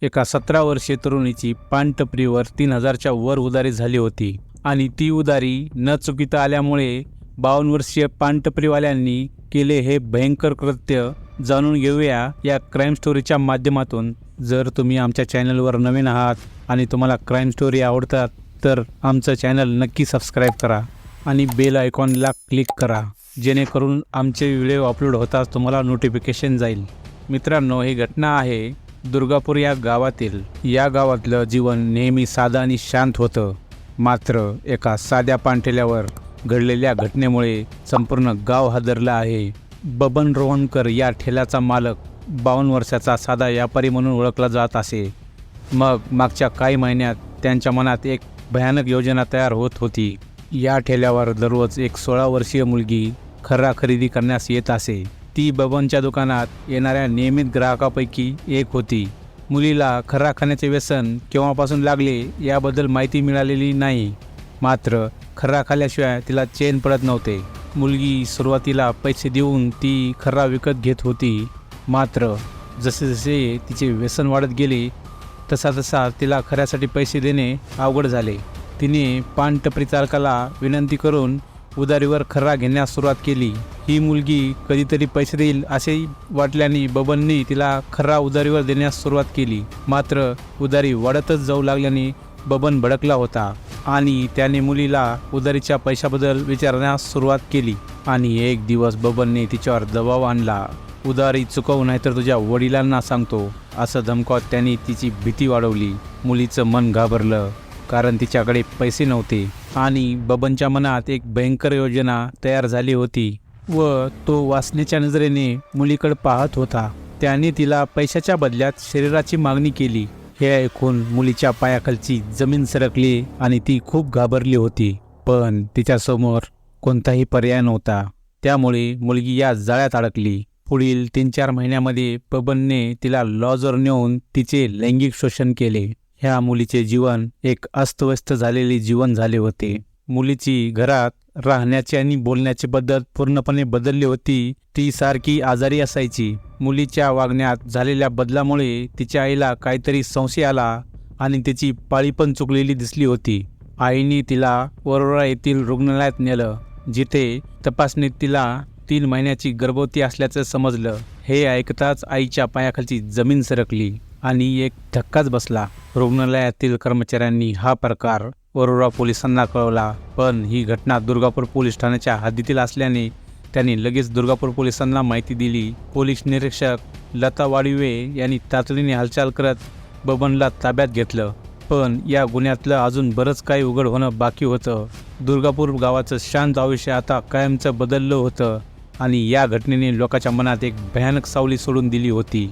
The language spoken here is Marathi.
एका 17 वर्षीय तरुणीची पानटपरीवर 3,000च्या वर उधारी झाली होती आणि ती उधारी न चुकीता आल्यामुळे 52 वर्षीय पानटपरीवाल्यांनी केले हे भयंकर कृत्य जाणून घेऊया या क्राईम स्टोरीच्या माध्यमातून। जर तुम्ही आमच्या चॅनलवर नवीन आहात आणि तुम्हाला क्राईम स्टोरी आवडतात तर आमचं चॅनल नक्की सबस्क्राईब करा आणि बेल आयकॉनला क्लिक करा, जेणेकरून आमचे व्हिडिओ अपलोड होताच तुम्हाला नोटिफिकेशन जाईल। मित्रांनो, ही घटना आहे दुर्गापूर या गावातील। या गावातलं जीवन नेहमी साधं आणि शांत होतं, मात्र एका साध्या पानठेल्यावर घडलेल्या घटनेमुळे संपूर्ण गाव हादरलं आहे। बबन रोहनकर या ठेल्याचा मालक 52 वर्षाचा साधा व्यापारी म्हणून ओळखला जात असे। मग मागच्या काही महिन्यात त्यांच्या मनात एक भयानक योजना तयार होत होती। या ठेल्यावर दररोज एक 16 वर्षीय मुलगी खर्रा खरेदी करण्यास येत असे। ती बबनच्या दुकानात येणाऱ्या नियमित ग्राहकापैकी एक होती। मुलीला खर्रा खाण्याचे व्यसन केव्हापासून लागले याबद्दल माहिती मिळालेली नाही, मात्र खर्रा खाल्ल्याशिवाय तिला चैन पडत नव्हते। मुलगी सुरुवातीला पैसे देऊन ती खर्रा विकत घेत होती, मात्र जसे जसे तिचे व्यसन वाढत गेले तसा तिला खऱ्यासाठी पैसे देणे अवघड झाले। तिने पानटपरी चालकाला विनंती करून उधारीवर खर्रा घेण्यास सुरुवात केली। ही मुलगी कधीतरी पैसे देईल असे वाटल्याने बबनने तिला खर्रा उधारीवर देण्यास सुरुवात केली, मात्र उधारी वाढतच जाऊ लागल्याने बबन भडकला होता आणि त्याने मुलीला उधारीच्या पैशाबद्दल विचारण्यास सुरुवात केली। आणि एक दिवस बबनने तिच्यावर दबाव आणला, उधारी चुकवू नाहीतर तुझ्या वडिलांना सांगतो, असं धमकावत त्यांनी तिची भीती वाढवली। मुलीचं मन घाबरलं, कारण तिच्याकडे पैसे नव्हते आणि बबनच्या मनात एक भयंकर योजना तयार झाली होती व तो वासनेच्या नजरेने मुलीकडे पाहत होता। त्याने तिला पैशाच्या बदल्यात शरीराची मागणी केली। हे ऐकून मुलीच्या पायाखालची जमीन सरकली आणि ती खूप घाबरली होती, पण तिच्यासमोर कोणताही पर्याय नव्हता। त्यामुळे मुलगी या जाळ्यात अडकली। पुढील 3-4 महिन्यामध्ये बबनने तिला लॉजवर नेऊन तिचे लैंगिक शोषण केले। ह्या मुलीचे जीवन एक अस्तव्यस्त झालेले जीवन झाले होते। मुलीची घरात राहण्याची आणि बोलण्याची पद्धत पूर्णपणे बदलली होती। ती सारखी आजारी असायची। मुलीच्या वागण्यात झालेल्या बदलामुळे तिच्या आईला काहीतरी संशय आला आणि तिची पाळी पण चुकलेली दिसली होती। आईने तिला वरोरा येथील रुग्णालयात नेलं, जिथे तपासणीत तिला 3 महिन्याची गर्भवती असल्याचं समजलं। हे ऐकताच आईच्या पायाखालची जमीन सरकली आणि एक धक्काच बसला। रुग्णालयातील कर्मचाऱ्यांनी हा प्रकार वरोरा पोलिसांना कळवला, पण ही घटना दुर्गापूर पोलीस ठाण्याच्या हद्दीतील असल्याने त्यांनी लगेच दुर्गापूर पोलिसांना माहिती दिली। पोलीस निरीक्षक लता वाडिवे यांनी तातडीने हालचाल करत बबनला ताब्यात घेतलं, पण या गुन्ह्यातलं अजून बरंच काही उघड होणं बाकी होतं। दुर्गापूर गावाचं शांत आयुष्य आता कायमचं बदललं होतं आणि या घटनेने लोकांच्या मनात एक भयानक सावली सोडून दिली होती।